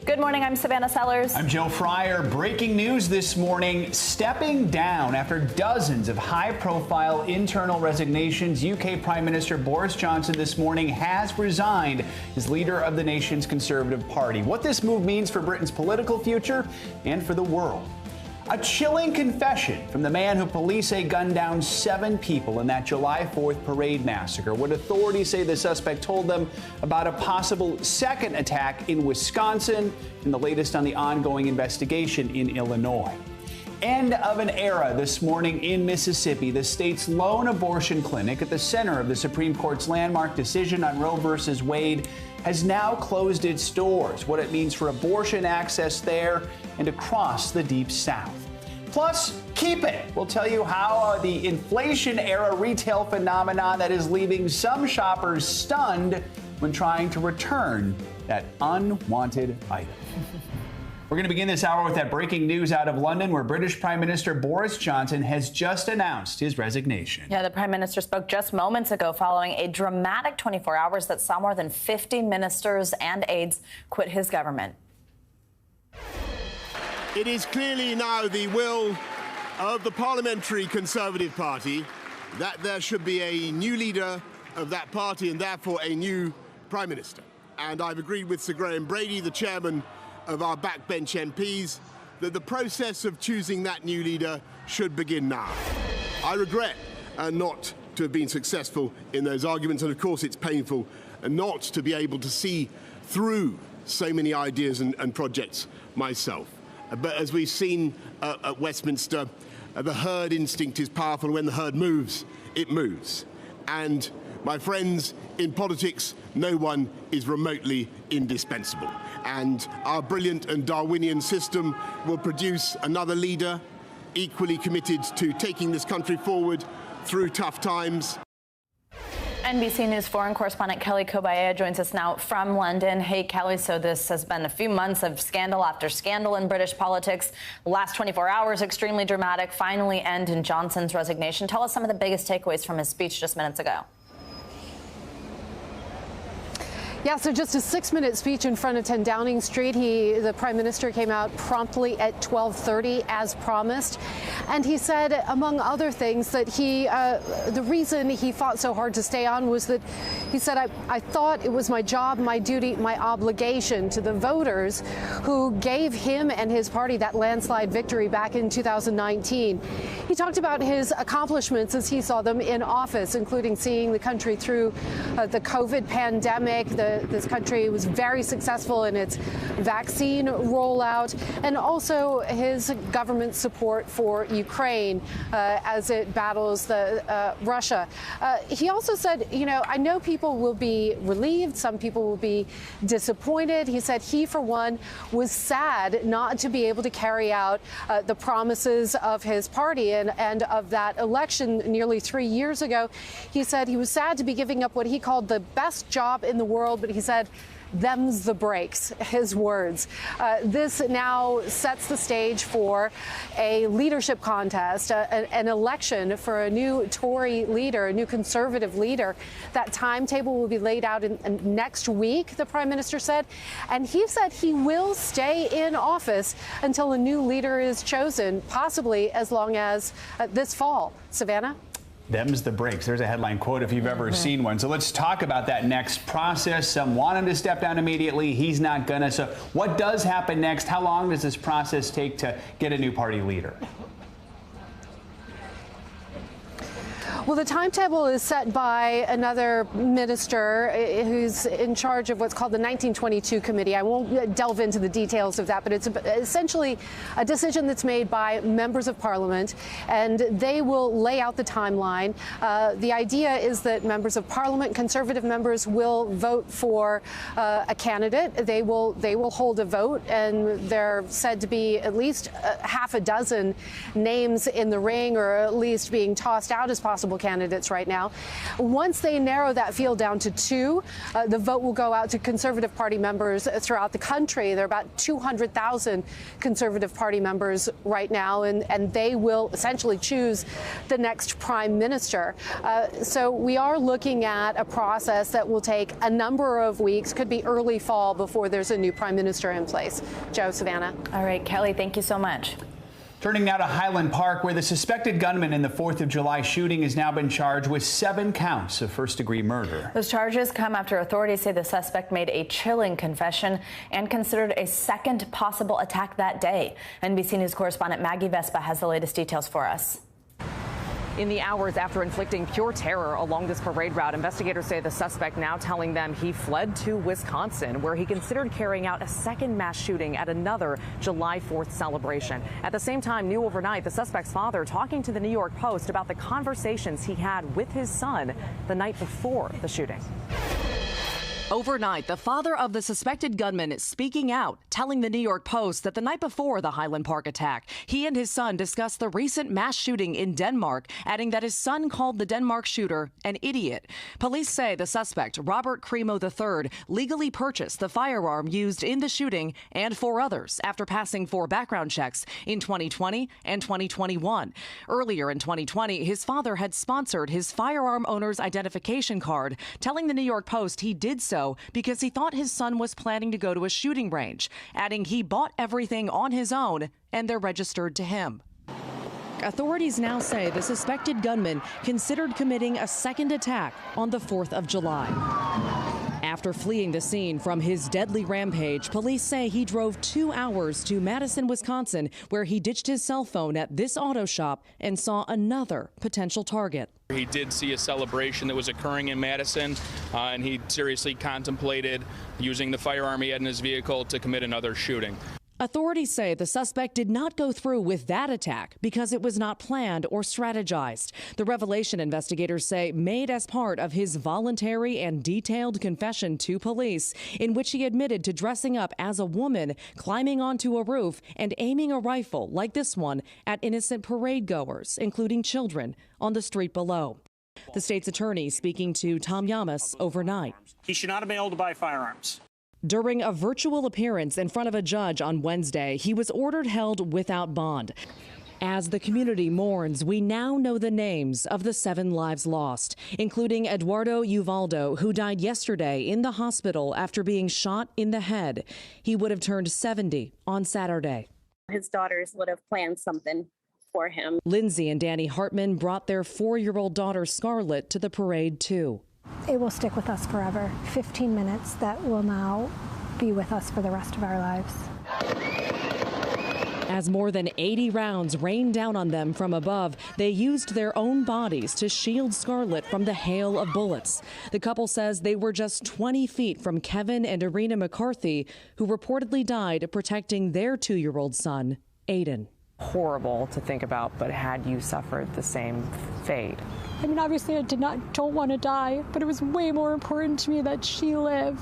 Good morning, I'm Savannah Sellers. I'm Joe Fryer. Breaking news this morning, stepping down after dozens of high-profile internal resignations. UK Prime Minister Boris Johnson this morning has resigned as leader of the nation's Conservative Party. What this move means for Britain's political future and for the world. A chilling confession from the man who police say gunned down 7 people in that July 4th parade massacre. What authorities say the suspect told them about a possible second attack in Wisconsin, and the latest on the ongoing investigation in Illinois. End of an era this morning in Mississippi. The state's lone abortion clinic at the center of the Supreme Court's landmark decision on Roe v. Wade has now closed its doors. What it means for abortion access there and across the Deep South. Plus, keep it. We'll tell you how the inflation-era retail phenomenon that is leaving some shoppers stunned when trying to return that unwanted item. We're going to begin this hour with that breaking news out of London, where British Prime Minister Boris Johnson has just announced his resignation. Yeah, the Prime Minister spoke just moments ago following a dramatic 24 hours that saw more than 50 ministers and aides quit his government. It is clearly now the will of the Parliamentary Conservative Party that there should be a new leader of that party and therefore a new Prime Minister. And I've agreed with Sir Graham Brady, the chairman of our backbench MPs, that the process of choosing that new leader should begin now. I regret not to have been successful in those arguments, and of course it's painful not to be able to see through so many ideas and projects myself. But as we've seen at Westminster, the herd instinct is powerful. When the herd moves, it moves. And my friends, in politics, no one is remotely indispensable. And our brilliant and Darwinian system will produce another leader equally committed to taking this country forward through tough times. NBC News foreign correspondent Kelly Kobaya joins us now from London. Hey, Kelly, so this has been a few months of scandal after scandal in British politics. The last 24 hours, extremely dramatic, finally end in Johnson's resignation. Tell us some of the biggest takeaways from his speech just minutes ago. Yeah, so just a 6-minute speech in front of 10 Downing Street. The Prime Minister came out promptly at 12:30 as promised. And he said, among other things, that the reason he fought so hard to stay on was that he said, I thought it was my job, my duty, my obligation to the voters who gave him and his party that landslide victory back in 2019. He talked about his accomplishments as he saw them in office, including seeing the country through the COVID pandemic. This country was very successful in its vaccine rollout, and also his government support for Ukraine as it battles Russia. He also said, I know people will be relieved, some people will be disappointed. He said he, for one, was sad not to be able to carry out the promises of his party and of that election nearly 3 years ago. He said he was sad to be giving up what he called the best job in the world, but he said, them's the breaks, his words. This now sets the stage for a leadership contest, an election for a new Tory leader, a new Conservative leader. That timetable will be laid out next week, the Prime Minister said. And he said he will stay in office until a new leader is chosen, possibly as long as this fall. Savannah? Them's the breaks. There's a headline quote if you've ever seen one. So let's talk about that next process. Some want him to step down immediately. He's not gonna. So what does happen next? How long does this process take to get a new party leader? Well, the timetable is set by another minister who's in charge of what's called the 1922 committee. I won't delve into the details of that, but it's essentially a decision that's made by members of parliament, and they will lay out the timeline. The idea is that members of parliament, Conservative members, will vote for a candidate. They will hold a vote, and there are said to be at least half a dozen names in the ring, or at least being tossed out as possible possible candidates right now. Once they narrow that field down to 2, the vote will go out to Conservative Party members throughout the country. There are about 200,000 Conservative Party members right now, and they will essentially choose the next prime minister. So we are looking at a process that will take a number of weeks, could be early fall before there's a new prime minister in place. Joe, Savannah. All right, Kelly, thank you so much. Turning now to Highland Park, where the suspected gunman in the 4th of July shooting has now been charged with 7 counts of first-degree murder. Those charges come after authorities say the suspect made a chilling confession and considered a second possible attack that day. NBC News correspondent Maggie Vespa has the latest details for us. In the hours after inflicting pure terror along this parade route, investigators say the suspect now telling them he fled to Wisconsin, where he considered carrying out a second mass shooting at another July 4th celebration. At the same time, new overnight, the suspect's father talking to the New York Post about the conversations he had with his son the night before the shooting. Overnight, the father of the suspected gunman is speaking out, telling the New York Post that the night before the Highland Park attack, he and his son discussed the recent mass shooting in Denmark, adding that his son called the Denmark shooter an idiot. Police say the suspect, Robert Cremo III, legally purchased the firearm used in the shooting and 4 others after passing 4 background checks in 2020 and 2021. Earlier in 2020, his father had sponsored his firearm owner's identification card, telling the New York Post he did so because he thought his son was planning to go to a shooting range, adding he bought everything on his own and they're registered to him. Authorities now say the suspected gunman considered committing a second attack on the 4th of July. After fleeing the scene from his deadly rampage, police say he drove 2 hours to Madison, Wisconsin, where he ditched his cell phone at this auto shop and saw another potential target. He did see a celebration that was occurring in Madison, and he seriously contemplated using the firearm he had in his vehicle to commit another shooting. Authorities say the suspect did not go through with that attack because it was not planned or strategized. The revelation, investigators say, made as part of his voluntary and detailed confession to police, in which he admitted to dressing up as a woman, climbing onto a roof, and aiming a rifle like this one at innocent parade goers, including children, on the street below. The state's attorney speaking to Tom Yamas overnight. He should not have been able to buy firearms. During a virtual appearance in front of a judge on Wednesday, he was ordered held without bond. As the community mourns, we now know the names of the 7 lives lost, including Eduardo Uvalde, who died yesterday in the hospital after being shot in the head. He would have turned 70 on Saturday. His daughters would have planned something for him. Lindsay and Danny Hartman brought their 4-year-old daughter Scarlett to the parade, too. It will stick with us forever. 15 minutes that will now be with us for the rest of our lives. As more than 80 rounds rained down on them from above, they used their own bodies to shield Scarlett from the hail of bullets. The couple says they were just 20 feet from Kevin and Irina McCarthy, who reportedly died protecting their 2-year-old son, Aiden. Horrible to think about, but had you suffered the same fate? I mean, obviously I don't want to die, but it was way more important to me that she live.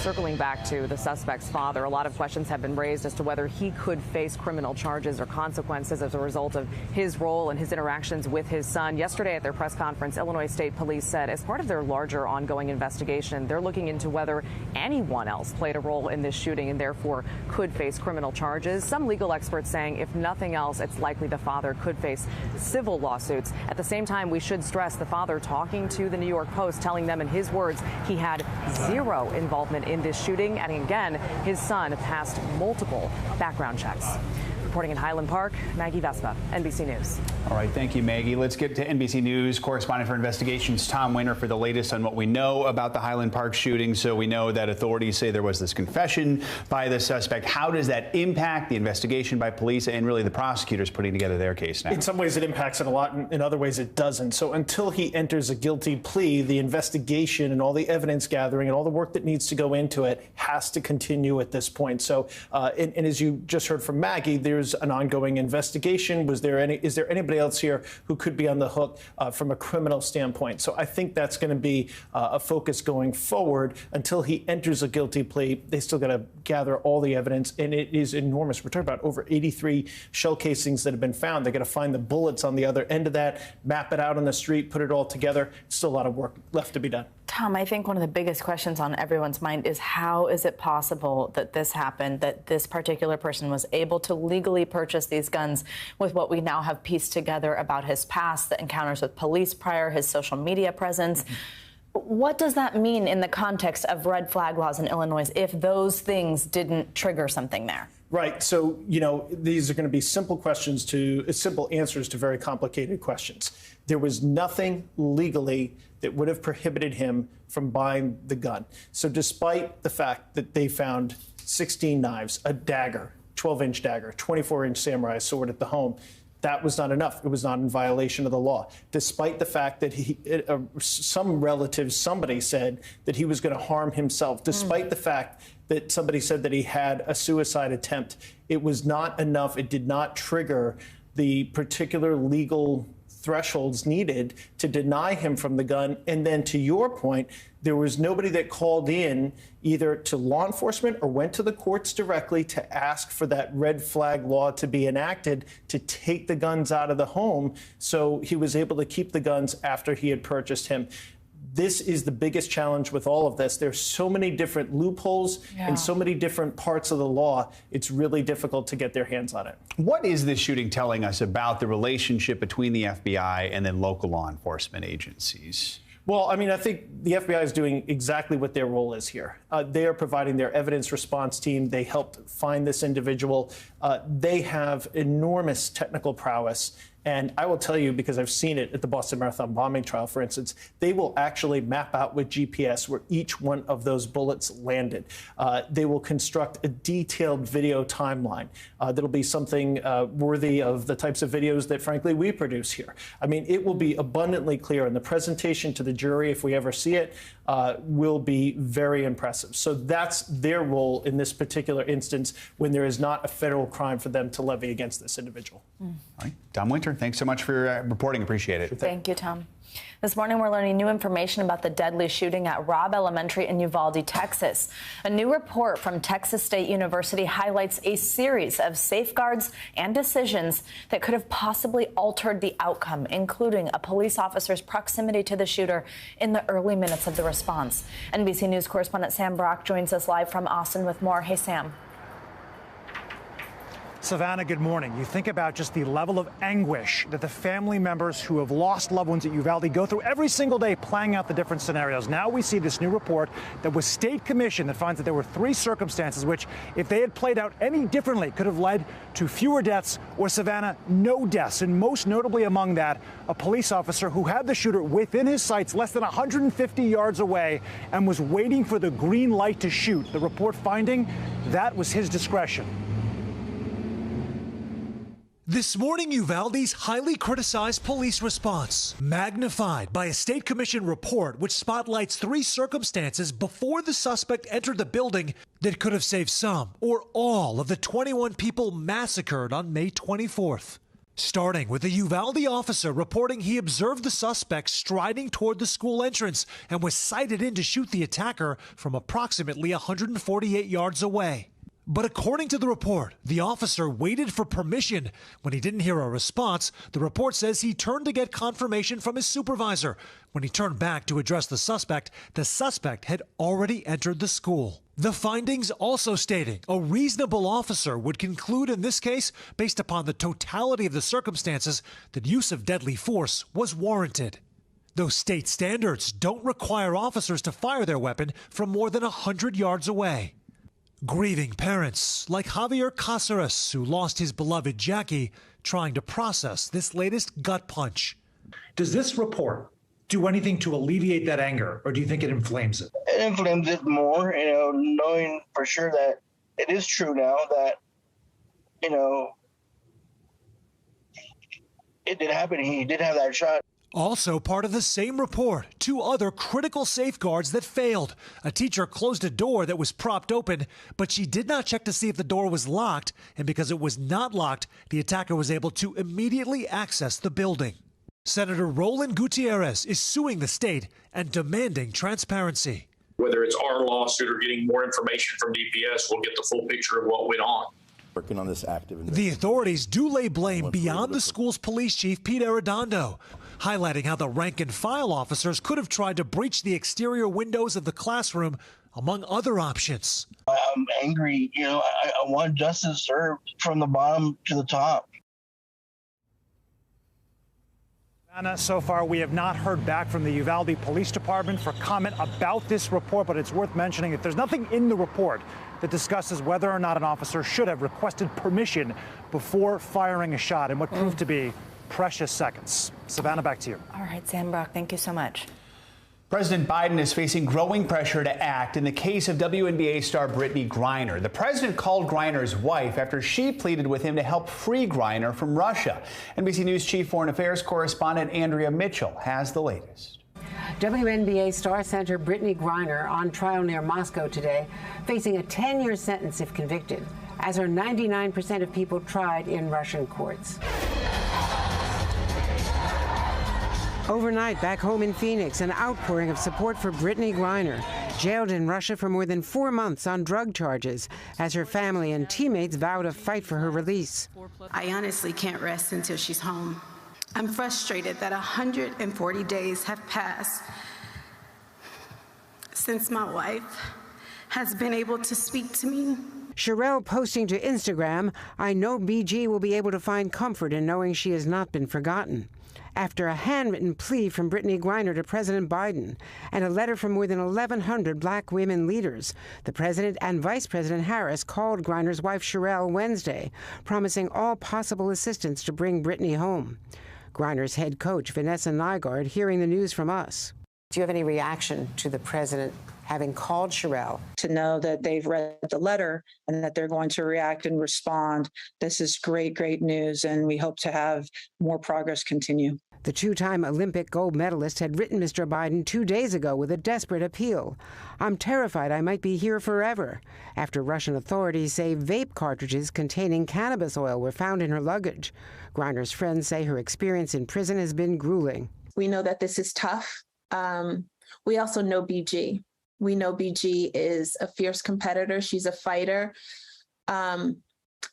Circling back to the suspect's father, a lot of questions have been raised as to whether he could face criminal charges or consequences as a result of his role and his interactions with his son. Yesterday at their press conference, Illinois State Police said as part of their larger ongoing investigation, they're looking into whether anyone else played a role in this shooting and therefore could face criminal charges. Some legal experts saying if nothing else, it's likely the father could face civil lawsuits. At the same time, we should stress the father talking to the New York Post, telling them in his words he had zero involvement in this shooting, and again, his son passed multiple background checks. Reporting in Highland Park, Maggie Vespa, NBC News. All right, thank you, Maggie. Let's get to NBC News correspondent for investigations, Tom Winter, for the latest on what we know about the Highland Park shooting. So we know that authorities say there was this confession by the suspect. How does that impact the investigation by police and really the prosecutors putting together their case now? In some ways it impacts it a lot, in other ways it doesn't. So until he enters a guilty plea, the investigation and all the evidence gathering and all the work that needs to go into it has to continue at this point. So, and as you just heard from Maggie, there's there's an ongoing investigation. Is there anybody else here who could be on the hook from a criminal standpoint? So I think that's going to be a focus going forward. Until he enters a guilty plea, they still got to gather all the evidence, and it is enormous. We're talking about over 83 shell casings that have been found. They're going to find the bullets on the other end of that, map it out on the street, put it all together. Still a lot of work left to be done. Tom, I think one of the biggest questions on everyone's mind is how is it possible that this happened, that this particular person was able to legally purchase these guns with what we now have pieced together about his past, the encounters with police prior, his social media presence. What does that mean in the context of red flag laws in Illinois if those things didn't trigger something there? Right. So, these are going to be simple answers to very complicated questions. There was nothing legally that would have prohibited him from buying the gun. So despite the fact that they found 16 knives, a dagger, 12-inch dagger, 24-inch samurai sword at the home, that was not enough. It was not in violation of the law. Despite the fact that some relatives, somebody said that he was going to harm himself, despite the fact that somebody said that he had a suicide attempt, it was not enough. It did not trigger the particular legal thresholds needed to deny him from the gun. And then to your point, there was nobody that called in either to law enforcement or went to the courts directly to ask for that red flag law to be enacted to take the guns out of the home. So he was able to keep the guns after he had purchased him. This is the biggest challenge with all of this. There's so many different loopholes and so many different parts of the law. It's really difficult to get their hands on it. What is this shooting telling us about the relationship between the FBI and then local law enforcement agencies? Well, I think the FBI is doing exactly what their role is here. They are providing their evidence response team. They helped find this individual. They have enormous technical prowess. And I will tell you, because I've seen it at the Boston Marathon bombing trial, for instance, they will actually map out with GPS where each one of those bullets landed. They will construct a detailed video timeline. That'll be something worthy of the types of videos that, frankly, we produce here. It will be abundantly clear, and the presentation to the jury, if we ever see it, will be very impressive. So that's their role in this particular instance when there is not a federal crime for them to levy against this individual. All right. Tom Winter, thanks so much for your reporting. Appreciate it. Thank you, Tom. This morning, we're learning new information about the deadly shooting at Robb Elementary in Uvalde, Texas. A new report from Texas State University highlights a series of safeguards and decisions that could have possibly altered the outcome, including a police officer's proximity to the shooter in the early minutes of the response. NBC News correspondent Sam Brock joins us live from Austin with more. Hey, Sam. Savannah, good morning. You think about just the level of anguish that the family members who have lost loved ones at Uvalde go through every single day, playing out the different scenarios. Now we see this new report that was state commissioned that finds that there were 3 circumstances which, if they had played out any differently, could have led to fewer deaths or, Savannah, no deaths. And most notably among that, a police officer who had the shooter within his sights less than 150 yards away and was waiting for the green light to shoot. The report finding that was his discretion. This morning, Uvalde's highly criticized police response, magnified by a state commission report which spotlights 3 circumstances before the suspect entered the building that could have saved some or all of the 21 people massacred on May 24th. Starting with a Uvalde officer reporting he observed the suspect striding toward the school entrance and was sighted in to shoot the attacker from approximately 148 yards away. But according to the report, the officer waited for permission. When he didn't hear a response, the report says he turned to get confirmation from his supervisor. When he turned back to address the suspect had already entered the school. The findings also stating a reasonable officer would conclude in this case, based upon the totality of the circumstances, that use of deadly force was warranted. Those state standards don't require officers to fire their weapon from more than 100 yards away. Grieving parents like Javier Caceres, who lost his beloved Jackie, trying to process this latest gut punch. Does this report do anything to alleviate that anger, or do you think it inflames it? It inflames it more, knowing for sure that it is true now that, it did happen. He did have that shot. Also part of the same report, 2 other critical safeguards that failed. A teacher closed a door that was propped open, but she did not check to see if the door was locked, and because it was not locked, the attacker was able to immediately access the building. Senator Roland Gutierrez is suing the state and demanding transparency. Whether it's our lawsuit or getting more information from DPS, we'll get the full picture of what went on. Working on this active. The authorities do lay blame beyond the school's police chief, Pete Arredondo, highlighting how the rank-and-file officers could have tried to breach the exterior windows of the classroom, among other options. I'm angry. I want justice served from the bottom to the top. Anna, so far we have not heard back from the Uvalde Police Department for comment about this report, but it's worth mentioning that there's nothing in the report that discusses whether or not an officer should have requested permission before firing a shot in what proved to be precious seconds. Savannah, back to you. All right, Sam Brock, thank you so much. President Biden is facing growing pressure to act in the case of WNBA star Britney Griner. The president called Griner's wife after she pleaded with him to help free Griner from Russia. NBC News chief foreign affairs correspondent Andrea Mitchell has the latest. WNBA star center Britney Griner on trial near Moscow today, facing a 10-year sentence if convicted, as are 99% of people tried in Russian courts. Overnight, back home in Phoenix, an outpouring of support for Britney Griner, jailed in Russia for more than 4 months on drug charges, as her family and teammates vow to fight for her release. I honestly can't rest until she's home. I'm frustrated that 140 days have passed since my wife has been able to speak to me. Sherelle posting to Instagram, "I know BG will be able to find comfort in knowing she has not been forgotten." After a handwritten plea from Britney Griner to President Biden and a letter from more than 1,100 black women leaders, the president and Vice President Harris called Griner's wife Sherelle Wednesday, promising all possible assistance to bring Britney home. Griner's head coach, Vanessa Nygaard, hearing the news from us. Do you have any reaction to the president having called Sherelle? To know that they've read the letter and that they're going to react and respond. This is great, great news, and we hope to have more progress continue. The 2-time Olympic gold medalist had written Mr. Biden 2 days ago with a desperate appeal. "I'm terrified I might be here forever," after Russian authorities say vape cartridges containing cannabis oil were found in her luggage. Griner's friends say her experience in prison has been grueling. We know that this is tough. We also know BG. We know BG is a fierce competitor. She's a fighter.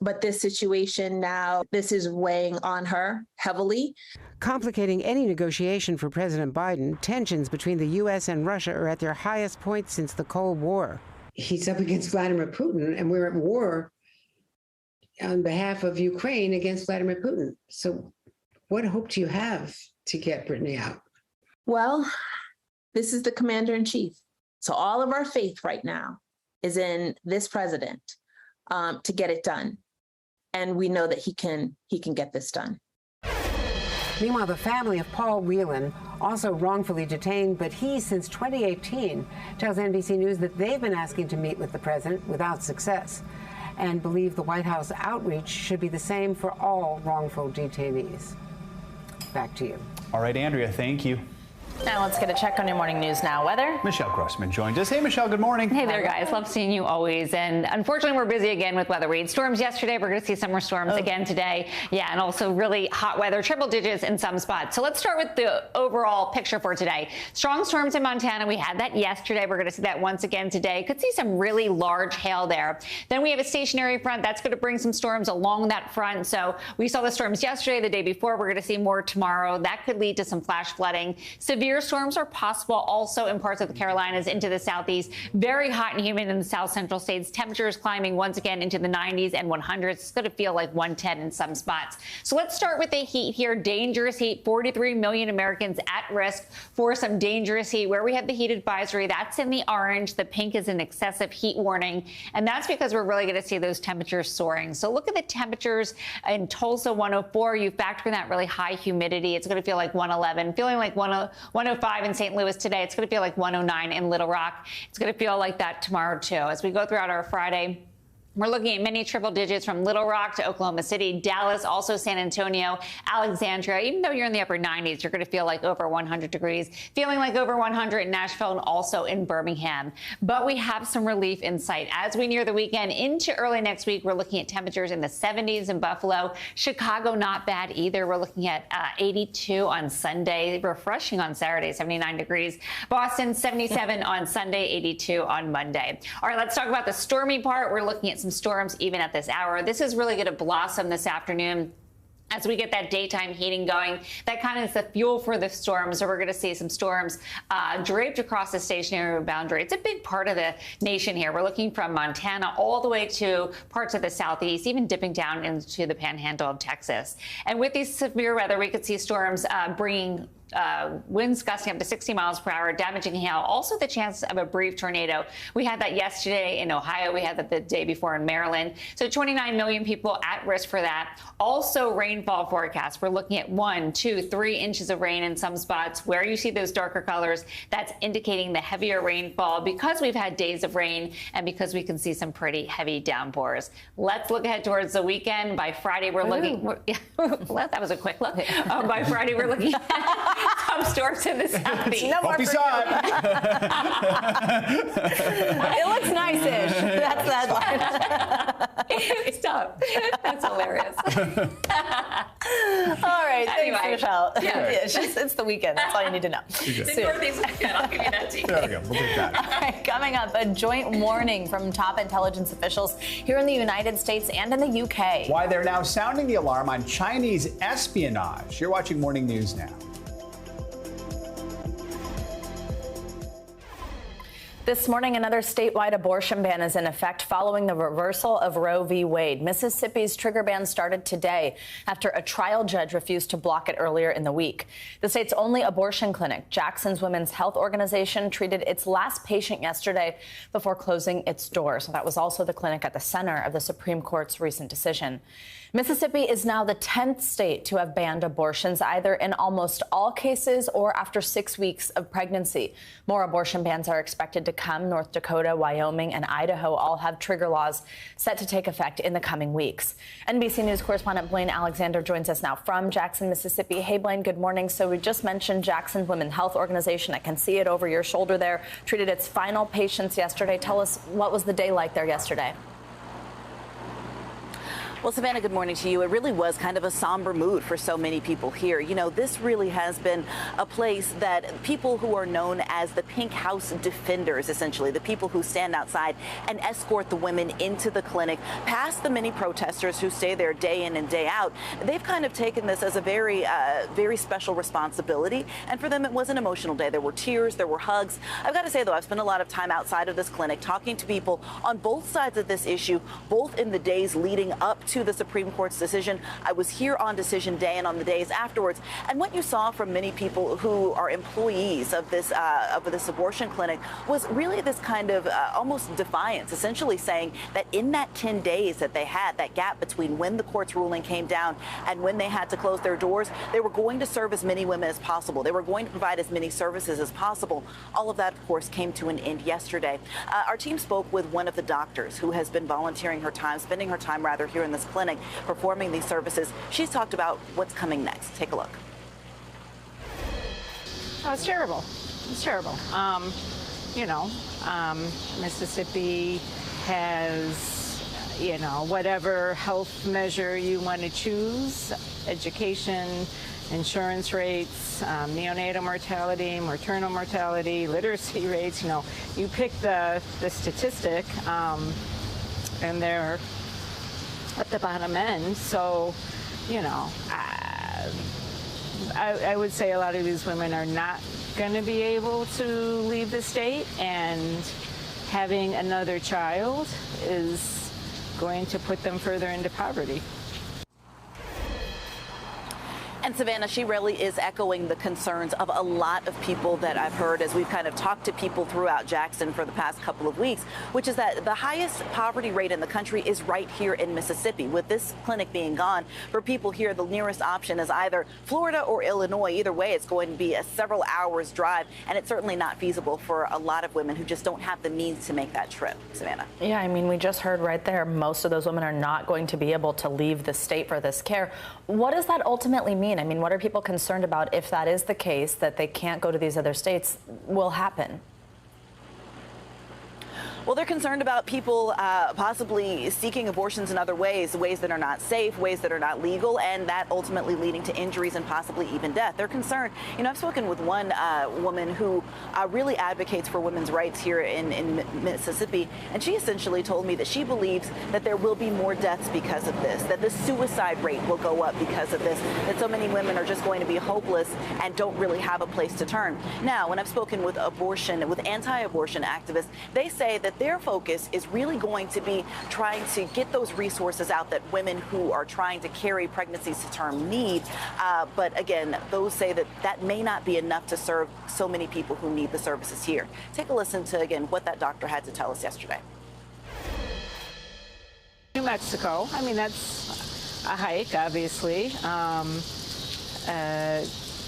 But this situation now, this is weighing on her heavily. Complicating any negotiation for President Biden, tensions between the U.S. and Russia are at their highest point since the Cold War. He's up against Vladimir Putin, and we're at war on behalf of Ukraine against Vladimir Putin. So what hope do you have to get Britney out? Well, this is the commander-in-chief. So all of our faith right now is in this president to get it done. And we know that he can get this done. Meanwhile, the family of Paul Whelan, also wrongfully detained, but he, since 2018, tells NBC News that they've been asking to meet with the president without success and believe the White House outreach should be the same for all wrongful detainees. Back to you. All right, Andrea, thank you. Now let's get a check on your morning news now. Weather? Michelle Grossman joins us. Hey, Michelle, good morning. Hey there, guys. Love seeing you always. And unfortunately, we're busy again with weather. We had storms yesterday. We're going to see summer storms again today. Yeah, and also really hot weather, triple digits in some spots. So let's start with the overall picture for today. Strong storms in Montana. We had that yesterday. We're going to see that once again today. Could see some really large hail there. Then we have a stationary front. That's going to bring some storms along that front. So we saw the storms yesterday, the day before. We're going to see more tomorrow. That could lead to some flash flooding. Severe storms are possible also in parts of the Carolinas into the southeast. Very hot and humid in the south central states. Temperatures climbing once again into the 90s and 100s. It's going to feel like 110 in some spots. So let's start with the heat here. Dangerous heat. 43 million Americans at risk for some dangerous heat. Where we have the heat advisory, that's in the orange. The pink is an excessive heat warning. And that's because we're really going to see those temperatures soaring. So look at the temperatures in Tulsa, 104. You factor in that really high humidity. It's going to feel like 111. Feeling like 105 in St. Louis today. It's going to feel like 109 in Little Rock. It's going to feel like that tomorrow, too. As we go throughout our Friday, We're looking at many triple digits from Little Rock to Oklahoma City, Dallas, also San Antonio, Alexandria. Even though you're in the upper 90s, you're going to feel like over 100 degrees, feeling like over 100 in Nashville and also in Birmingham. But we have some relief in sight. As we near the weekend into early next week, we're looking at temperatures in the 70s in Buffalo. Chicago, not bad either. We're looking at 82 on Sunday, refreshing on Saturday, 79 degrees. Boston, 77 on Sunday, 82 on Monday. All right, let's talk about the stormy part. We're looking at some storms even at this hour. This is really going to blossom this afternoon as we get that daytime heating going. That kind of is the fuel for the storms. So we're going to see some storms draped across the stationary boundary. It's a big part of the nation here. We're looking from Montana all the way to parts of the southeast, even dipping down into the panhandle of Texas. And with these severe weather, we could see storms bringing winds gusting up to 60 miles per hour, damaging hail. Also the chance of a brief tornado. We had that yesterday in Ohio. We had that the day before in Maryland. So 29 million people at risk for that. Also rainfall forecast. We're looking at 1, 2, 3 inches of rain in some spots. Where you see those darker colors, that's indicating the heavier rainfall because we've had days of rain and because we can see some pretty heavy downpours. Let's look ahead towards the weekend. By Friday, we're looking. That was a quick look. By Friday, we're looking at some storms in the southeast. No more. It looks nice-ish. That's that line. Stop. That's hilarious. All right. Anyway, thanks, Michelle. Yeah. It's the weekend. That's all you need to know. The Northeast weekend. I'll give you that too. There we go. We'll take that. All right. Coming up, a joint warning from top intelligence officials here in the United States and in the UK. Why they're now sounding the alarm on Chinese espionage. You're watching Morning News Now. This morning, another statewide abortion ban is in effect following the reversal of Roe v. Wade. Mississippi's trigger ban started today after a trial judge refused to block it earlier in the week. The state's only abortion clinic, Jackson's Women's Health Organization, treated its last patient yesterday before closing its doors. That was also the clinic at the center of the Supreme Court's recent decision. Mississippi is now the 10th state to have banned abortions, either in almost all cases or after 6 weeks of pregnancy. More abortion bans are expected to come. North Dakota, Wyoming, and Idaho all have trigger laws set to take effect in the coming weeks. NBC News correspondent Blaine Alexander joins us now from Jackson, Mississippi. Hey, Blaine, good morning. So we just mentioned Jackson's Women's Health Organization. I can see it over your shoulder there. Treated its final patients yesterday. Tell us, what was the day like there yesterday? Well, Savannah, good morning to you. It really was kind of a somber mood for so many people here. You know, this really has been a place that people who are known as the Pink House Defenders, essentially, the people who stand outside and escort the women into the clinic, past the many protesters who stay there day in and day out. They've kind of taken this as a very, very special responsibility. And for them, it was an emotional day. There were tears, there were hugs. I've got to say, though, I've spent a lot of time outside of this clinic talking to people on both sides of this issue, both in the days leading up to the Supreme Court's decision. I was here on decision day and on the days afterwards. And what you saw from many people who are employees of this abortion clinic was really this kind of almost defiance, essentially saying that in that 10 days that they had, that gap between when the court's ruling came down and when they had to close their doors, they were going to serve as many women as possible. They were going to provide as many services as possible. All of that, of course, came to an end yesterday. Our team spoke with one of the doctors who has been volunteering her time, spending her time rather here in this clinic, performing these services. She's talked about what's coming next. Take a look. Oh, it's terrible. It's terrible. Mississippi has, whatever health measure you want to choose, education, insurance rates, neonatal mortality, maternal mortality, literacy rates, you pick the statistic, and they're at the bottom end. So, I would say a lot of these women are not going to be able to leave the state, and having another child is going to put them further into poverty. And Savannah, she really is echoing the concerns of a lot of people that I've heard as we've kind of talked to people throughout Jackson for the past couple of weeks, which is that the highest poverty rate in the country is right here in Mississippi. With this clinic being gone, for people here, the nearest option is either Florida or Illinois. Either way, it's going to be a several hours drive, and it's certainly not feasible for a lot of women who just don't have the means to make that trip. Savannah. Yeah, I mean, we just heard right there, most of those women are not going to be able to leave the state for this care. What does that ultimately mean? I mean, what are people concerned about if that is the case, that they can't go to these other states, will happen? Well, they're concerned about people possibly seeking abortions in other ways that are not safe, ways that are not legal, and that ultimately leading to injuries and possibly even death. They're concerned. You know, I've spoken with one woman who really advocates for women's rights here in Mississippi, and she essentially told me that she believes that there will be more deaths because of this, that the suicide rate will go up because of this, that so many women are just going to be hopeless and don't really have a place to turn. Now, when I've spoken with anti-abortion activists, they say that their focus is really going to be trying to get those resources out that women who are trying to carry pregnancies to term need. But again, those say that that may not be enough to serve so many people who need the services here. Take a listen to, again, what that doctor had to tell us yesterday. New Mexico, I mean, that's a hike, obviously.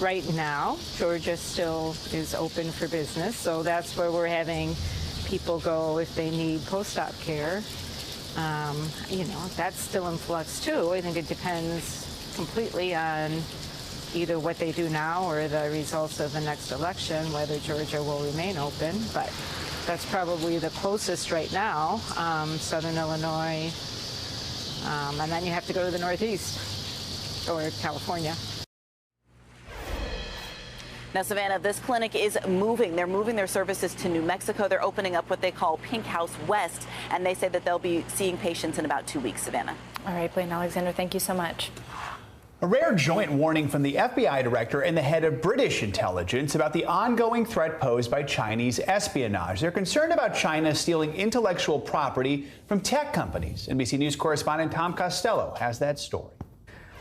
Right now, Georgia still is open for business, so that's where we're having people go if they need post-op care. You know, that's still in flux too. I think it depends completely on either what they do now or the results of the next election, whether Georgia will remain open. But that's probably the closest right now, Southern Illinois. And then you have to go to the Northeast or California. Now, Savannah, this clinic is moving. They're moving their services to New Mexico. They're opening up what they call Pink House West, and they say that they'll be seeing patients in about 2 weeks, Savannah. All right, Blaine Alexander, thank you so much. A rare joint warning from the FBI director and the head of British intelligence about the ongoing threat posed by Chinese espionage. They're concerned about China stealing intellectual property from tech companies. NBC News correspondent Tom Costello has that story.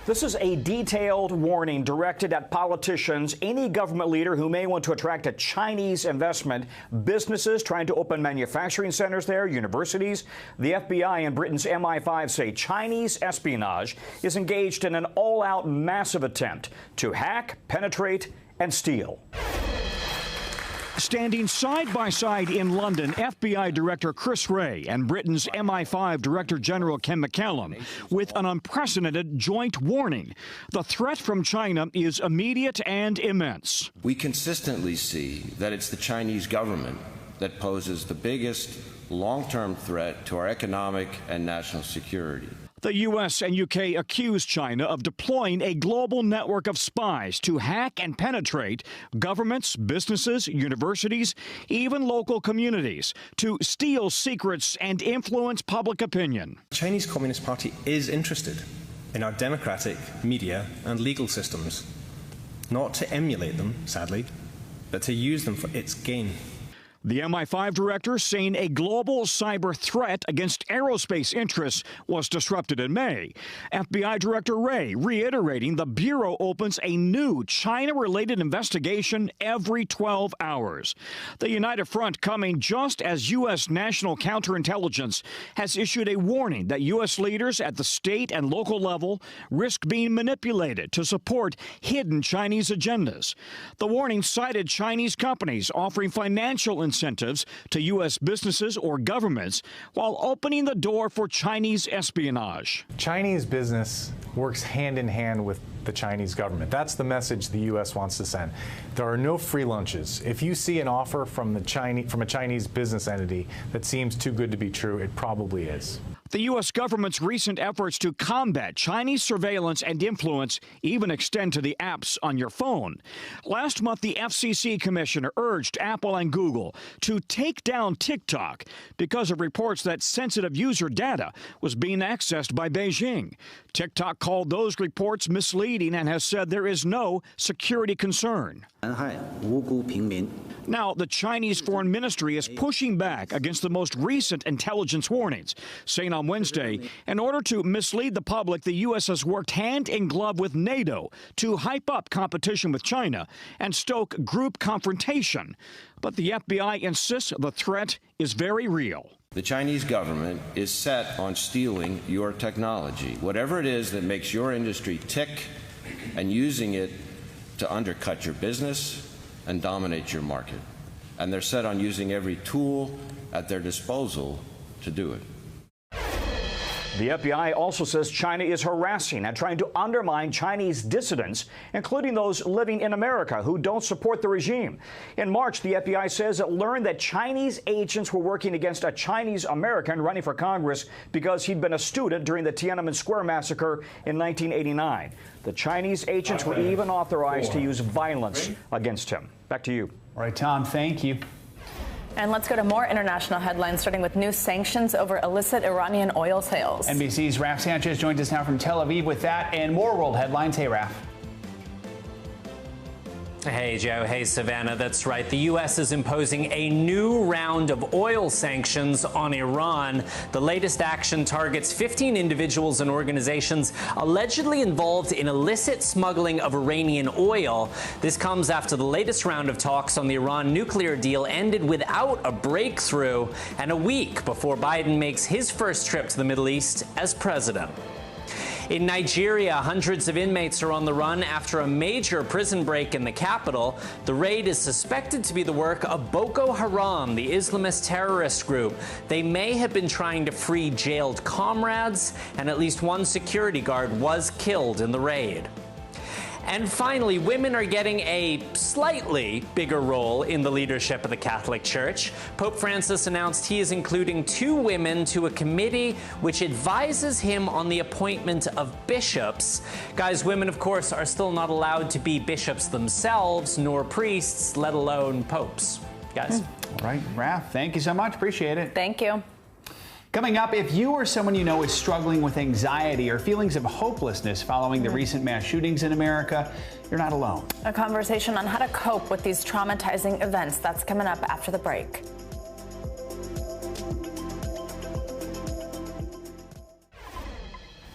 This is a detailed warning directed at politicians, any government leader who may want to attract a Chinese investment, businesses trying to open manufacturing centers there, universities. The FBI and Britain's MI5 say Chinese espionage is engaged in an all-out massive attempt to hack, penetrate, and steal. Standing side by side in London, FBI Director Chris Wray and Britain's MI5 Director General Ken McCallum with an unprecedented joint warning. The threat from China is immediate and immense. We consistently see that it's the Chinese government that poses the biggest long-term threat to our economic and national security. The U.S. and U.K. accuse China of deploying a global network of spies to hack and penetrate governments, businesses, universities, even local communities, to steal secrets and influence public opinion. The Chinese Communist Party is interested in our democratic media and legal systems, not to emulate them, sadly, but to use them for its gain. The MI5 director saying a global cyber threat against aerospace interests was disrupted in May. FBI Director Wray reiterating the Bureau opens a new China-related investigation every 12 hours. The United Front coming just as U.S. National Counterintelligence has issued a warning that U.S. leaders at the state and local level risk being manipulated to support hidden Chinese agendas. The warning cited Chinese companies offering financial incentives to U.S. businesses or governments while opening the door for Chinese espionage. Chinese business works hand in hand with the Chinese government. That's the message the U.S. wants to send. There are no free lunches. If you see an offer from a Chinese business entity that seems too good to be true, it probably is. The U.S. government's recent efforts to combat Chinese surveillance and influence even extend to the apps on your phone. Last month, the FCC commissioner urged Apple and Google to take down TikTok because of reports that sensitive user data was being accessed by Beijing. TikTok called those reports misleading and has said there is no security concern. Now, the Chinese Foreign Ministry is pushing back against the most recent intelligence warnings, saying a on Wednesday. In order to mislead the public, the U.S. has worked hand in glove with NATO to hype up competition with China and stoke group confrontation. But the FBI insists the threat is very real. The Chinese government is set on stealing your technology, whatever it is that makes your industry tick, and using it to undercut your business and dominate your market. And they're set on using every tool at their disposal to do it. The FBI also says China is harassing and trying to undermine Chinese dissidents, including those living in America who don't support the regime. In March, the FBI says it learned that Chinese agents were working against a Chinese American running for Congress because he'd been a student during the Tiananmen Square massacre in 1989. The Chinese agents were even authorized to use violence against him. Back to you. All right, Tom, thank you. And let's go to more international headlines, starting with new sanctions over illicit Iranian oil sales. NBC's Raf Sanchez joins us now from Tel Aviv with that and more world headlines. Hey, Raf. Hey, Joe. Hey, Savannah. That's right. The U.S. is imposing a new round of oil sanctions on Iran. The latest action targets 15 individuals and organizations allegedly involved in illicit smuggling of Iranian oil. This comes after the latest round of talks on the Iran nuclear deal ended without a breakthrough, and a week before Biden makes his first trip to the Middle East as president. In Nigeria, hundreds of inmates are on the run after a major prison break in the capital. The raid is suspected to be the work of Boko Haram, the Islamist terrorist group. They may have been trying to free jailed comrades, and at least one security guard was killed in the raid. And finally, women are getting a slightly bigger role in the leadership of the Catholic Church. Pope Francis announced he is including 2 women to a committee which advises him on the appointment of bishops. Guys, women, of course, are still not allowed to be bishops themselves, nor priests, let alone popes. Guys? All right, Raf, thank you so much. Appreciate it. Thank you. Coming up, if you or someone you know is struggling with anxiety or feelings of hopelessness following the recent mass shootings in America, you're not alone. A conversation on how to cope with these traumatizing events. That's coming up after the break.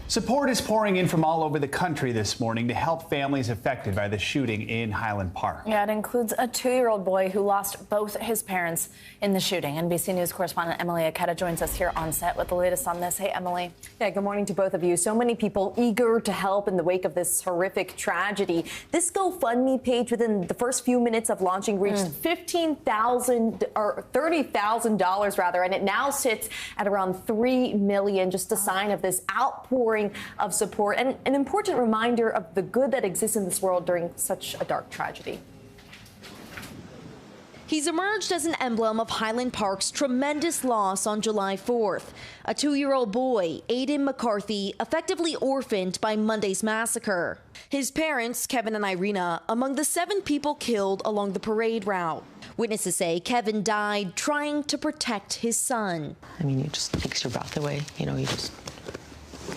Support is pouring in from all over the country this morning to help families affected by the shooting in Highland Park. Yeah, it includes a 2-year-old boy who lost both his parents in the shooting. NBC News correspondent Emily Aketa joins us here on set with the latest on this. Hey, Emily. Yeah, good morning to both of you. So many people eager to help in the wake of this horrific tragedy. This GoFundMe page within the first few minutes of launching reached $30,000 rather, and it now sits at around $3 million. Just a sign of this outpouring of support and an important reminder of the good that exists in this world during such a dark tragedy. He's emerged as an emblem of Highland Park's tremendous loss on July 4th. A 2-year-old boy, Aiden McCarthy, effectively orphaned by Monday's massacre. His parents, Kevin and Irina, among the 7 people killed along the parade route. Witnesses say Kevin died trying to protect his son. I mean, it just takes your breath away. You know, it's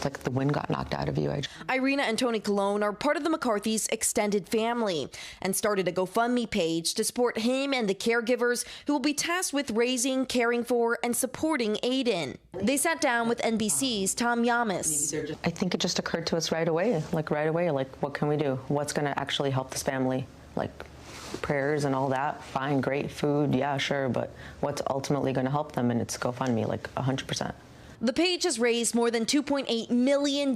like the wind got knocked out of you. Irina and Tony Colon are part of the McCarthy's extended family and started a GoFundMe page to support him and the caregivers who will be tasked with raising, caring for, and supporting Aiden. They sat down with NBC's Tom Yamas. I think it just occurred to us right away, like what can we do? What's going to actually help this family? Like prayers and all that, fine, great, food, yeah, sure, but what's ultimately going to help them? And it's GoFundMe, like 100%. The page has raised more than $2.8 million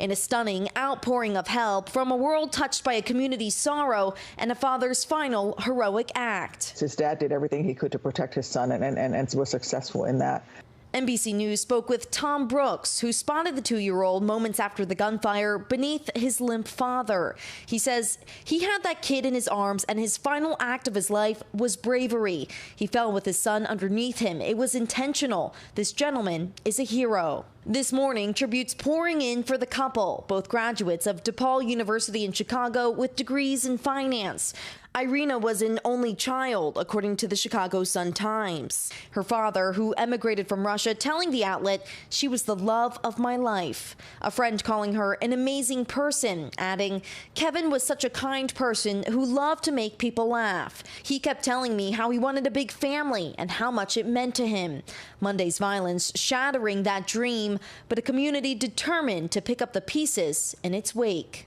in a stunning outpouring of help from a world touched by a community's sorrow and a father's final heroic act. His dad did everything he could to protect his son and was successful in that. NBC News spoke with Tom Brooks, who spotted the 2-year-old moments after the gunfire beneath his limp father. He says he had that kid in his arms, and his final act of his life was bravery. He fell with his son underneath him. It was intentional. This gentleman is a hero. This morning, tributes pouring in for the couple, both graduates of DePaul University in Chicago with degrees in finance. Irina was an only child, according to the Chicago Sun-Times. Her father, who emigrated from Russia, telling the outlet she was the love of my life. A friend calling her an amazing person, adding, Kevin was such a kind person who loved to make people laugh. He kept telling me how he wanted a big family and how much it meant to him. Monday's violence shattering that dream, but a community determined to pick up the pieces in its wake.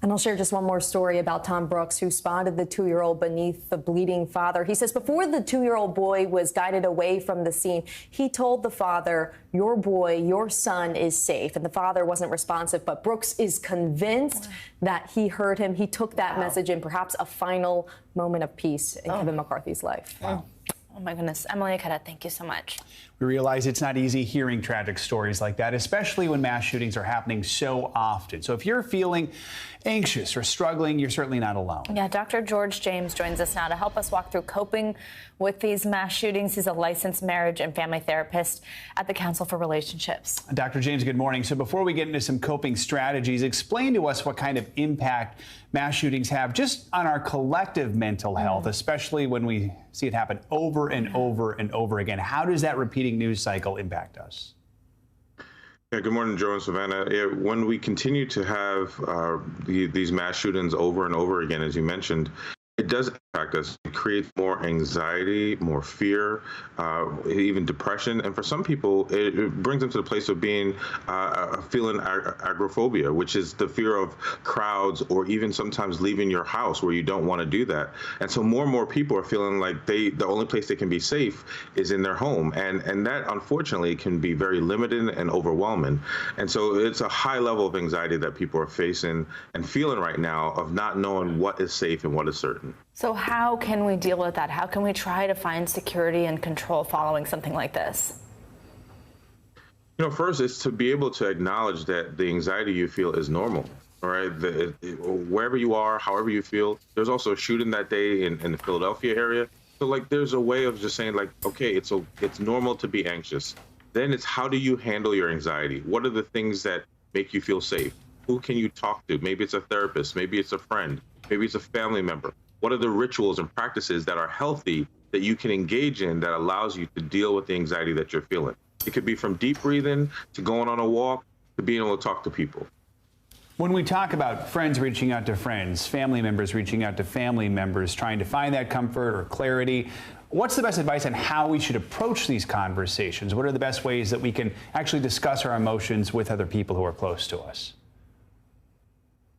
And I'll share just one more story about Tom Brooks, who spotted the 2-year-old beneath the bleeding father. He says before the 2-year-old boy was guided away from the scene, he told the father, your boy, your son is safe. And the father wasn't responsive, but Brooks is convinced that he heard him. He took that message in, perhaps a final moment of peace in Kevin McCarthy's life. Oh my goodness. Emily Aketa, thank you so much. We realize it's not easy hearing tragic stories like that, especially when mass shootings are happening so often. So if you're feeling anxious or struggling, you're certainly not alone. Yeah, Dr. George James joins us now to help us walk through coping with these mass shootings. He's a licensed marriage and family therapist at the Council for Relationships. Dr. James, good morning. So before we get into some coping strategies, explain to us what kind of impact mass shootings have just on our collective mental health, especially when we see it happen over and over and over again. How does that repeating news cycle impact us? Yeah, good morning, Joe and Savannah. Yeah, when we continue to have these mass shootings over and over again, as you mentioned, it does impact us. It creates more anxiety, more fear, even depression. And for some people, it brings them to the place of being feeling agoraphobia, which is the fear of crowds or even sometimes leaving your house where you don't want to do that. And so more and more people are feeling like the only place they can be safe is in their home. And that, unfortunately, can be very limiting and overwhelming. And so it's a high level of anxiety that people are facing and feeling right now of not knowing what is safe and what is certain. So how can we deal with that? How can we try to find security and control following something like this? You know, first is to be able to acknowledge that the anxiety you feel is normal. All right, wherever you are, however you feel. There's also a shooting that day in the Philadelphia area. So like, there's a way of just saying like, okay, it's normal to be anxious. Then it's how do you handle your anxiety? What are the things that make you feel safe? Who can you talk to? Maybe it's a therapist, maybe it's a friend, maybe it's a family member. What are the rituals and practices that are healthy that you can engage in that allows you to deal with the anxiety that you're feeling? It could be from deep breathing to going on a walk to being able to talk to people. When we talk about friends reaching out to friends, family members reaching out to family members, trying to find that comfort or clarity, what's the best advice on how we should approach these conversations? What are the best ways that we can actually discuss our emotions with other people who are close to us?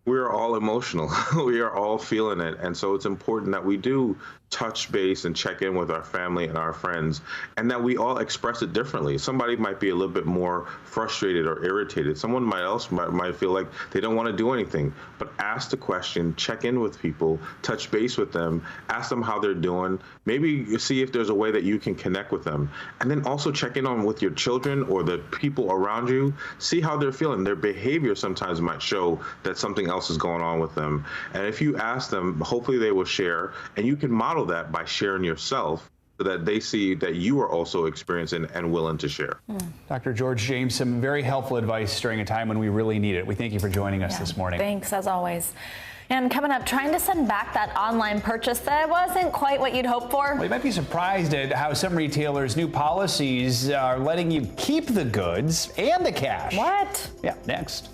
We're all emotional. We are all feeling it. And so it's important that we do touch base and check in with our family and our friends, and that we all express it differently. Somebody might be a little bit more frustrated or irritated. Someone might feel like they don't want to do anything. But ask the question, check in with people, touch base with them, ask them how they're doing. Maybe see if there's a way that you can connect with them. And then also check in on with your children or the people around you. See how they're feeling. Their behavior sometimes might show that something else is going on with them. And if you ask them, hopefully they will share, and you can model that by sharing yourself so that they see that you are also experiencing and willing to share. Dr. George James, some very helpful advice during a time when we really need it. We thank you for joining us this morning. Thanks, as always. And coming up, trying to send back that online purchase that wasn't quite what you'd hoped for. Well, you might be surprised at how some retailers' new policies are letting you keep the goods and the cash. What? Yeah, next.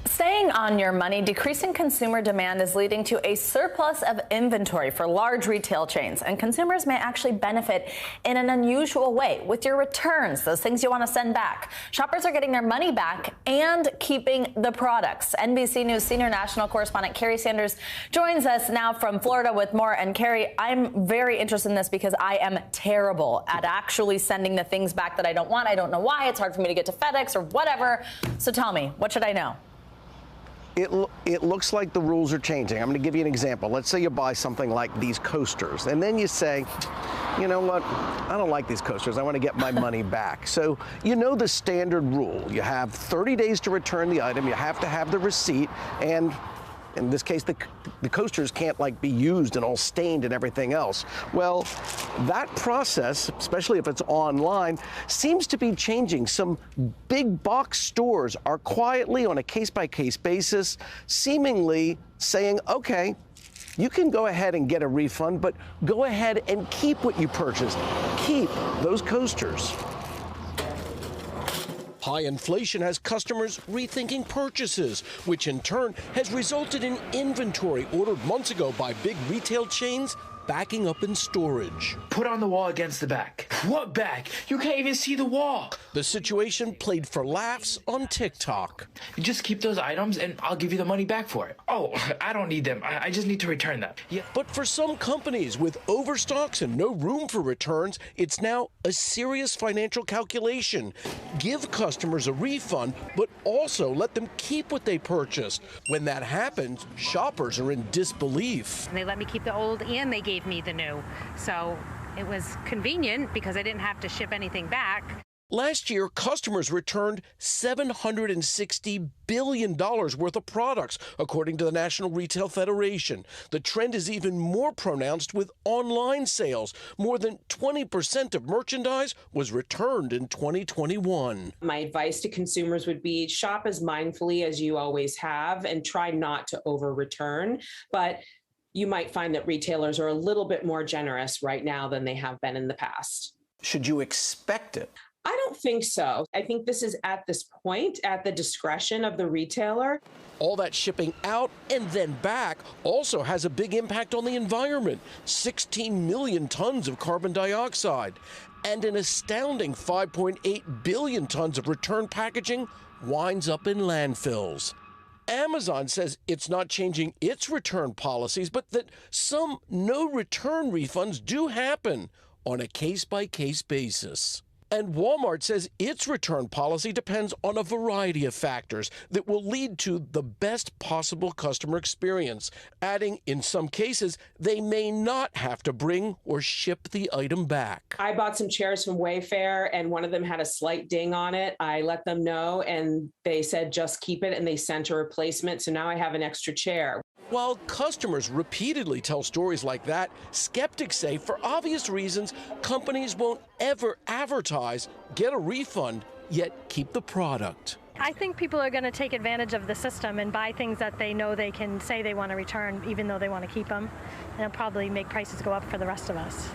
Staying on your money, decreasing consumer demand is leading to a surplus of inventory for large retail chains, and consumers may actually benefit in an unusual way with your returns, those things you want to send back. Shoppers are getting their money back and keeping the products. NBC News senior national correspondent Carrie Sanders joins us now from Florida with more. And Carrie, I'm very interested in this because I am terrible at actually sending the things back that I don't want. I don't know why. It's hard for me to get to FedEx or whatever. So tell me, what should I know? It looks like the rules are changing. I'm going to give you an example. Let's say you buy something like these coasters, and then you say, you know what, I don't like these coasters. I want to get my money back. So you know the standard rule. You have 30 days to return the item. You have to have the receipt, and in this case, the coasters can't like be used and all stained and everything else. Well, that process, especially if it's online, seems to be changing. Some big box stores are quietly, on a case-by-case basis, seemingly saying, okay, you can go ahead and get a refund, but go ahead and keep what you purchased. Keep those coasters. High inflation has customers rethinking purchases, which in turn has resulted in inventory ordered months ago by big retail chains backing up in storage. Put on the wall against the back. What back? You can't even see the wall. The situation played for laughs on TikTok. You just keep those items and I'll give you the money back for it. Oh, I don't need them. I just need to return them. Yeah. But for some companies with overstocks and no room for returns, it's now a serious financial calculation. Give customers a refund, but also let them keep what they purchased. When that happens, shoppers are in disbelief. They let me keep the old and they gave me the new. So it was convenient because I didn't have to ship anything back. Last year, customers returned $760 billion worth of products, according to the National Retail Federation. The trend is even more pronounced with online sales. More than 20% of merchandise was returned in 2021. My advice to consumers would be shop as mindfully as you always have and try not to over-return. But you might find that retailers are a little bit more generous right now than they have been in the past. Should you expect it? I don't think so. I think this is at this point at the discretion of the retailer. All that shipping out and then back also has a big impact on the environment. 16 million tons of carbon dioxide and an astounding 5.8 billion tons of return packaging winds up in landfills. Amazon says it's not changing its return policies, but that some no-return refunds do happen on a case-by-case basis. And Walmart says its return policy depends on a variety of factors that will lead to the best possible customer experience, adding in some cases they may not have to bring or ship the item back. I bought some chairs from Wayfair and one of them had a slight ding on it. I let them know and they said just keep it and they sent a replacement. So now I have an extra chair. While customers repeatedly tell stories like that, skeptics say for obvious reasons, companies won't ever advertise, get a refund, yet keep the product. I think people are going to take advantage of the system and buy things that they know they can say they want to return, even though they want to keep them. And it'll probably make prices go up for the rest of us.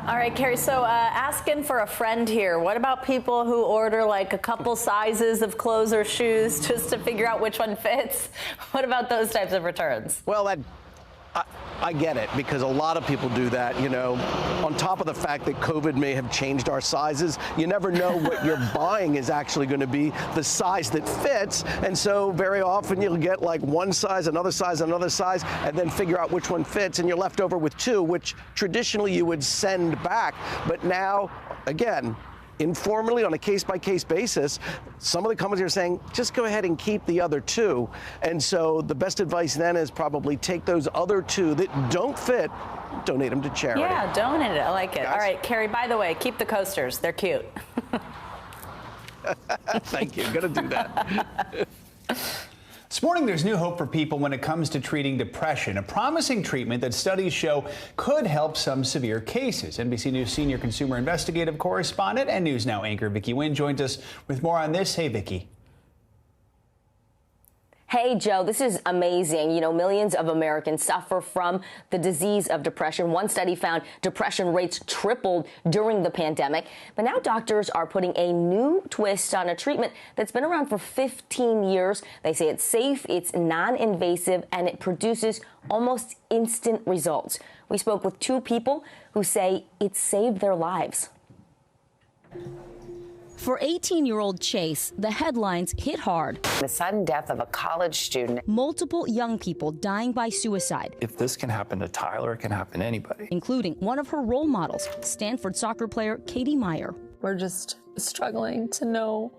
All right, Carrie, so asking for a friend here. What about people who order like a couple sizes of clothes or shoes just to figure out which one fits? What about those types of returns? Well, I get it, because a lot of people do that, you know. On top of the fact that COVID may have changed our sizes, you never know what you're buying is actually going to be the size that fits. And so very often you'll get like one size, another size, and then figure out which one fits, and you're left over with two, which traditionally you would send back. But now, again, informally, on a case-by-case basis, some of the companies are saying, just go ahead and keep the other two. And so the best advice then is probably take those other two that don't fit, donate them to charity. Yeah, donate it. I like it. Guys. All right, Carrie, by the way, keep the coasters. They're cute. Thank you. Going to do that. This morning, there's new hope for people when it comes to treating depression, a promising treatment that studies show could help some severe cases. NBC News senior consumer investigative correspondent and News Now anchor Vicki Nguyen joins us with more on this. Hey, Vicki. Hey, Joe, this is amazing. You know, millions of Americans suffer from the disease of depression. One study found depression rates tripled during the pandemic. But now doctors are putting a new twist on a treatment that's been around for 15 years. They say it's safe, it's non-invasive, and it produces almost instant results. We spoke with two people who say it saved their lives. For 18-year-old Chase, the headlines hit hard. The sudden death of a college student. Multiple young people dying by suicide. If this can happen to Tyler, it can happen to anybody. Including one of her role models, Stanford soccer player Katie Meyer. We're just struggling to know,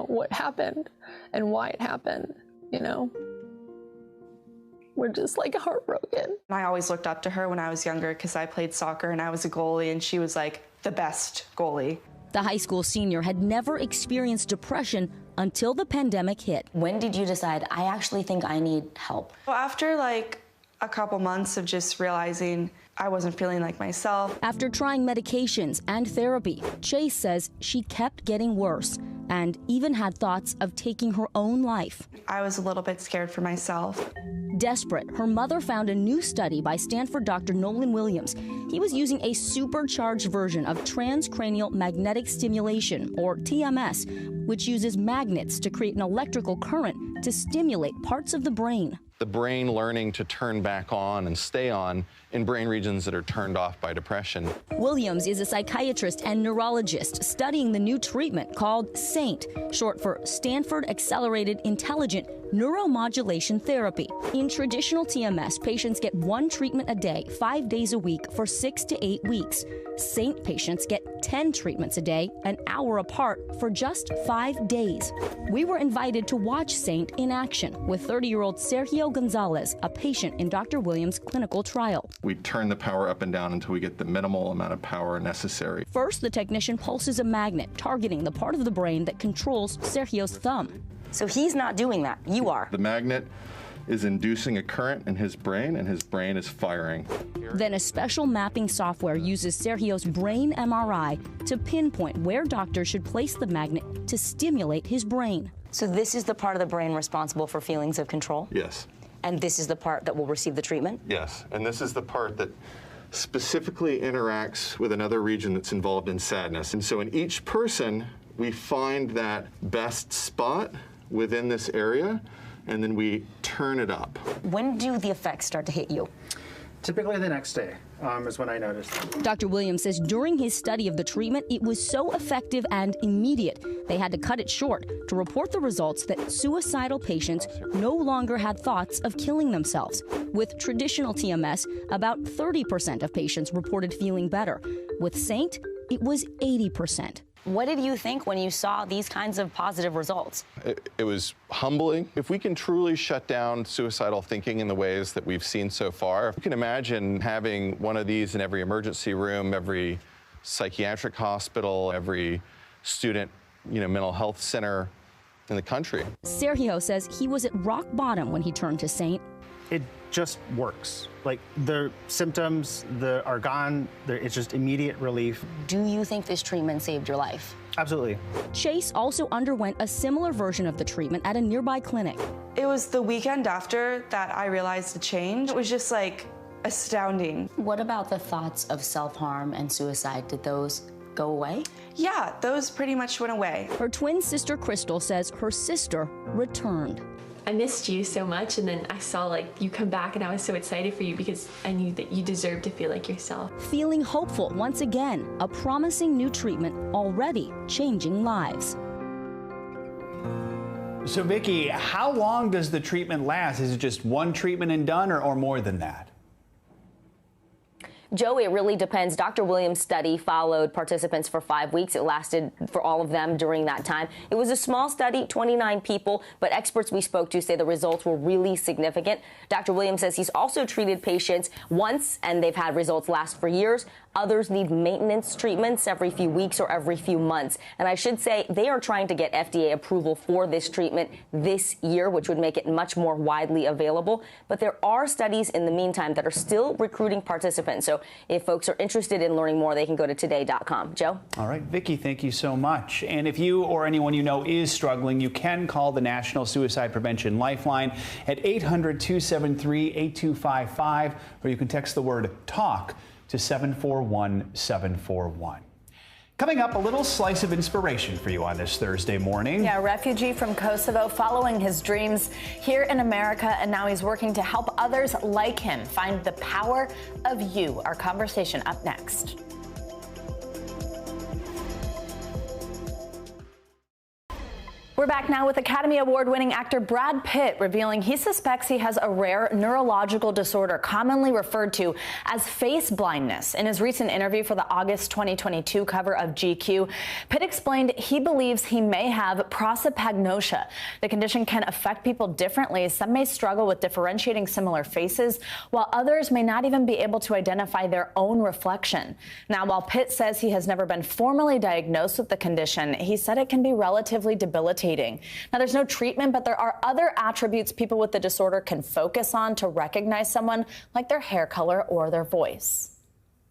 what happened and why it happened, We're just like heartbroken. I always looked up to her when I was younger because I played soccer and I was a goalie and she was like the best goalie. The high school senior had never experienced depression until the pandemic hit. When did you decide, I actually think I need help? Well, after like a couple months of just realizing I wasn't feeling like myself. After trying medications and therapy, Chase says she kept getting worse and even had thoughts of taking her own life. I was a little bit scared for myself. Desperate, her mother found a new study by Stanford Dr. Nolan Williams. He was using a supercharged version of transcranial magnetic stimulation, or TMS, which uses magnets to create an electrical current to stimulate parts of the brain. The brain learning to turn back on and stay on in brain regions that are turned off by depression. Williams is a psychiatrist and neurologist studying the new treatment called SAINT, short for Stanford Accelerated Intelligent Neuromodulation Therapy. In traditional TMS, patients get one treatment a day, 5 days a week for 6 to 8 weeks. SAINT patients get 10 treatments a day, an hour apart for just 5 days. We were invited to watch SAINT in action with 30-year-old Sergio Gonzalez, a patient in Dr. Williams' clinical trial. We turn the power up and down until we get the minimal amount of power necessary. First, the technician pulses a magnet targeting the part of the brain that controls Sergio's thumb. So he's not doing that, you are. The magnet is inducing a current in his brain, and his brain is firing. Then a special mapping software uses Sergio's brain MRI to pinpoint where doctors should place the magnet to stimulate his brain. So this is the part of the brain responsible for feelings of control? Yes. And this is the part that will receive the treatment? Yes, and this is the part that specifically interacts with another region that's involved in sadness. And so in each person, we find that best spot within this area, and then we turn it up. When do the effects start to hit you? Typically the next day is when I noticed. Dr. Williams says during his study of the treatment, it was so effective and immediate, they had to cut it short to report the results that suicidal patients no longer had thoughts of killing themselves. With traditional TMS, about 30% of patients reported feeling better. With SAINT, it was 80%. What did you think when you saw these kinds of positive results? It was humbling. If we can truly shut down suicidal thinking in the ways that we've seen so far, you can imagine having one of these in every emergency room, every psychiatric hospital, every student, mental health center in the country. Sergio says he was at rock bottom when he turned to SAINT. It just works. Like, the symptoms are gone. It's just immediate relief. Do you think this treatment saved your life? Absolutely. Chase also underwent a similar version of the treatment at a nearby clinic. It was the weekend after that I realized the change. It was just like astounding. What about the thoughts of self-harm and suicide? Did those go away? Yeah, those pretty much went away. Her twin sister Crystal says her sister returned. I missed you so much, and then I saw you come back, and I was so excited for you because I knew that you deserved to feel like yourself. Feeling hopeful once again, a promising new treatment already changing lives. So Vicki, how long does the treatment last? Is it just one treatment and done, or more than that? Joe, it really depends. Dr. Williams' study followed participants for 5 weeks. It lasted for all of them during that time. It was a small study, 29 people, but experts we spoke to say the results were really significant. Dr. Williams says he's also treated patients once, and they've had results last for years. Others need maintenance treatments every few weeks or every few months. And I should say they are trying to get FDA approval for this treatment this year, which would make it much more widely available. But there are studies in the meantime that are still recruiting participants. So if folks are interested in learning more, they can go to today.com. Joe? All right, Vicki, thank you so much. And if you or anyone you know is struggling, you can call the National Suicide Prevention Lifeline at 800-273-8255, or you can text the word TALK to 741-741. Coming up, a little slice of inspiration for you on this Thursday morning. Yeah, a refugee from Kosovo following his dreams here in America, and now he's working to help others like him find the power of you. Our conversation up next. We're back now with Academy Award-winning actor Brad Pitt revealing he suspects he has a rare neurological disorder commonly referred to as face blindness. In his recent interview for the August 2022 cover of GQ, Pitt explained he believes he may have prosopagnosia. The condition can affect people differently. Some may struggle with differentiating similar faces, while others may not even be able to identify their own reflection. Now, while Pitt says he has never been formally diagnosed with the condition, he said it can be relatively debilitating debilitating. Now, there's no treatment, but there are other attributes people with the disorder can focus on to recognize someone, like their hair color or their voice.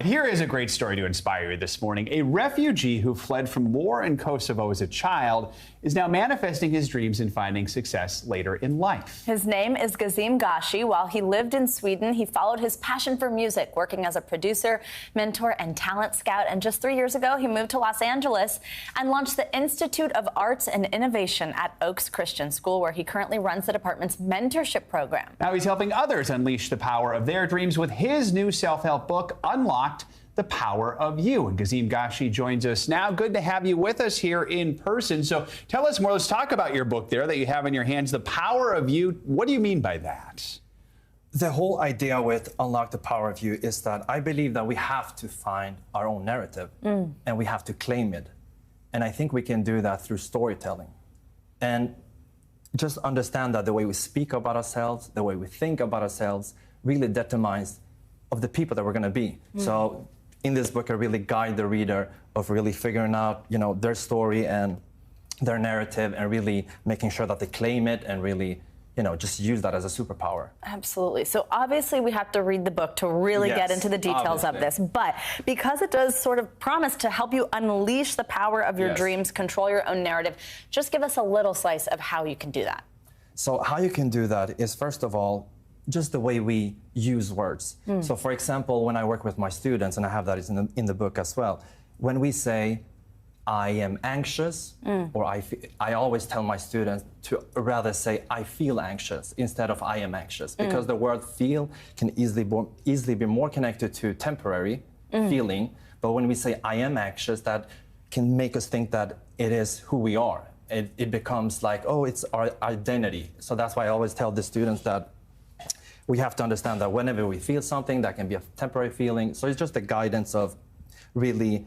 Here is a great story to inspire you this morning. A refugee who fled from war in Kosovo as a child is now manifesting his dreams and finding success later in life. His name is Gazim Gashi. While he lived in Sweden, he followed his passion for music, working as a producer, mentor, and talent scout. And just 3 years ago, he moved to Los Angeles and launched the Institute of Arts and Innovation at Oaks Christian School, where he currently runs the department's mentorship program. Now he's helping others unleash the power of their dreams with his new self-help book, Unlocked: The Power of You. And Gazim Gashi joins us now. Good to have you with us here in person. So tell us more. Let's talk about your book there that you have in your hands, The Power of You. What do you mean by that? The whole idea with Unlock the Power of You is that I believe that we have to find our own narrative and we have to claim it. And I think we can do that through storytelling. And just understand that the way we speak about ourselves, the way we think about ourselves, really determines of the people that we're going to be. So in this book, I really guide the reader of really figuring out, their story and their narrative and really making sure that they claim it and really, just use that as a superpower. Absolutely. So obviously we have to read the book to really get into the details of this. But because it does sort of promise to help you unleash the power of your dreams, control your own narrative, just give us a little slice of how you can do that. So how you can do that is, first of all, just the way we use words. So for example, when I work with my students, and I have that in the book as well, when we say, I am anxious, or I always tell my students to rather say, I feel anxious instead of I am anxious, because the word feel can easily be more connected to temporary feeling. But when we say I am anxious, that can make us think that it is who we are. It becomes like, oh, it's our identity. So that's why I always tell the students that we have to understand that whenever we feel something, that can be a temporary feeling. So it's just the guidance of really,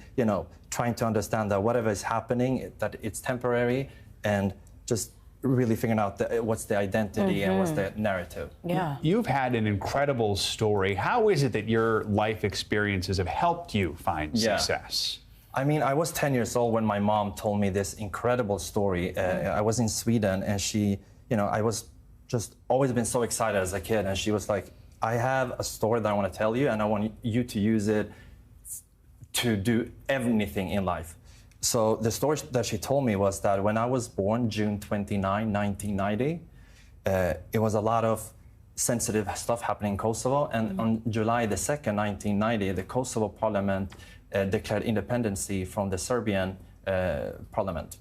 trying to understand that whatever is happening, that it's temporary, and just really figuring out what's the identity and what's the narrative. Yeah. You've had an incredible story. How is it that your life experiences have helped you find success? I mean, I was 10 years old when my mom told me this incredible story. I was in Sweden, and she, I was just always been so excited as a kid, and she was like, I have a story that I want to tell you, and I want you to use it to do anything in life. So the story that she told me was that when I was born, June 29, 1990, it was a lot of sensitive stuff happening in Kosovo, and on July the 2nd, 1990, the Kosovo parliament declared independence from the Serbian parliament.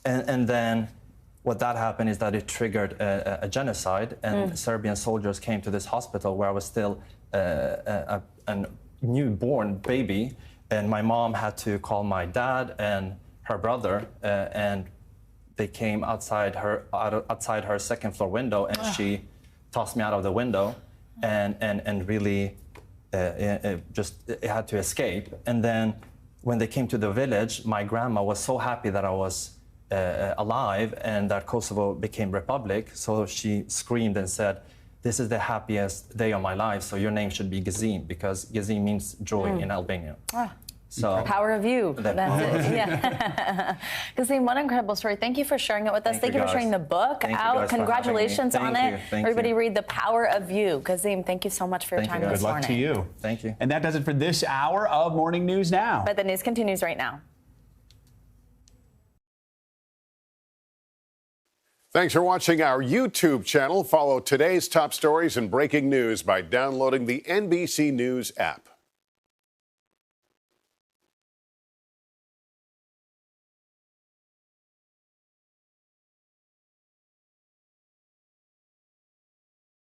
And then what that happened is that it triggered a genocide, and Serbian soldiers came to this hospital where I was still a newborn baby, and my mom had to call my dad and her brother, and they came outside her second floor window, and she tossed me out of the window, and really it had to escape. And then when they came to the village, my grandma was so happy that I was alive and that Kosovo became republic. So she screamed and said, "This is the happiest day of my life, so your name should be Gazim," because Gazim means joy in Albanian. So The Power of You. That's it. Yeah. Gazim, what an incredible story. Thank you for sharing it with us. Thank you for sharing the book out. Congratulations on it. Everybody read The Power of You. Gazim, thank you so much for your time this morning. Good luck to you. Thank you. And that does it for this hour of Morning News Now. But the news continues right now. Thanks for watching our YouTube channel. Follow today's top stories and breaking news by downloading the NBC News app.